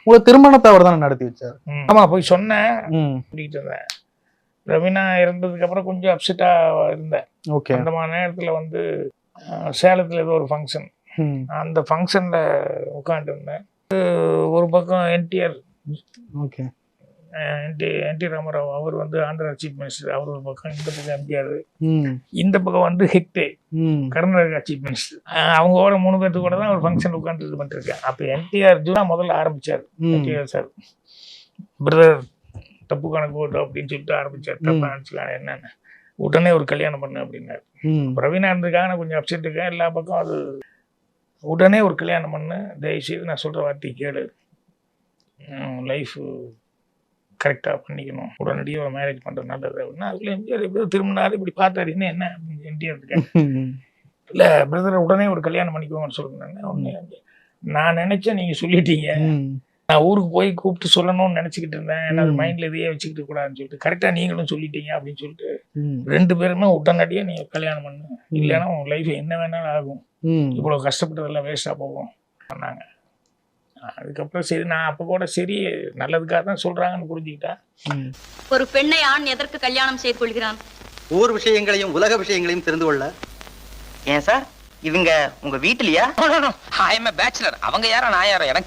உங்களை திருமணத்தை அவர் தானே நடத்தி வச்சார். ஆமா போய் சொன்னேன், சொல்லிட்டு இருந்தேன். ரவீனா இறந்ததுக்கு அப்புறம் கொஞ்சம் அப்செட்டா இருந்தேன். ஓகே. அந்த மாதிரி நேரத்துல வந்து சேலத்துல ஏதோ ஒரு ஃபங்க்ஷன், அந்த ஃபங்க்ஷன்ல உட்காந்துட்டு இருந்தேன். ஒரு பக்கம் என்டிஆர், ஓகே, என்டி ராமராவ் அவர் வந்து ஆந்திரா சீஃப் மினிஸ்டர், அவர் ஒரு பக்கம், இந்த பக்கம் எம்ஜிஆர், இந்த பக்கம் வந்து ஹெக்டே கர்நாடகா சீஃப் மினிஸ்டர். அவங்களோட 3 பேர்த்து கூட தான் ஒரு ஃபங்க்ஷன் உட்காந்து இது பண்ணிருக்கேன். அப்போ என்டிஆர் தான் முதல்ல ஆரம்பிச்சார். என்டிஆர் சார் பிரதர் தப்பு கணக்கு ஓட்டு அப்படின்னு சொல்லிட்டு ஆரம்பிச்சார். தப்பா நினச்சிக்கலாம் என்னென்ன, உடனே ஒரு கல்யாணம் பண்ணு அப்படின்னாரு. ரவீனா இருந்ததுக்காக நான் கொஞ்சம் அப்செட் இருக்கேன். எல்லா பக்கம் அது உடனே ஒரு கல்யாணம் பண்ணு, தயவுசெய்து நான் சொல்கிற வார்த்தையை கேளு, லைஃப் கரெக்டாக பண்ணிக்கணும், உடனடியாக ஒரு மேரேஜ் பண்ணுறது நல்லது அப்படின்னா. அதுக்குள்ள எம்ஜிஆர் எப்படியோ திரும்பினாரு, இப்படி பார்த்தாரு, என்ன அப்படின்னு என்டிஆர் இருக்கேன். இல்லை பிரதரை உடனே ஒரு கல்யாணம் பண்ணிக்கோங்கன்னு சொல்லுங்க. ஒன்று நான் நினச்சேன், நீங்கள் சொல்லிட்டீங்க, நான் ஊருக்கு போய் கூப்பிட்டு சொல்லணும்னு நினச்சிக்கிட்டு இருந்தேன். ஏன்னா அது மைண்டில் இதையே வச்சுக்கிட்டு கூடாதுன்னு சொல்லிட்டு கரெக்டாக நீங்களும் சொல்லிட்டீங்க அப்படின்னு சொல்லிட்டு 2 பேருமே உடனடியாக நீங்கள் கல்யாணம் பண்ணு, இல்லைன்னா உங்கள் லைஃப் என்ன வேணாலும் ஆகும், இவ்வளோ கஷ்டப்பட்டதெல்லாம் வேஸ்ட்டாக போகும் பண்ணாங்க. அதுக்கப்புறம் சரி, நான் அப்போ கூட சரி நல்லதுக்காக தான் சொல்கிறாங்கன்னு புரிஞ்சுக்கிட்டேன். ஒரு பெண்ணை ஆண் எதற்கு கல்யாணம் செய்து கொள்கிறான்? ஊர் விஷயங்களையும் உலக விஷயங்களையும் தெரிந்து கொள்ள. ஏன் சார் இவங்க உங்க வீட்டுலயா? I am A bachelor. அவங்க யாரோ நான் யாரோ எனக்கு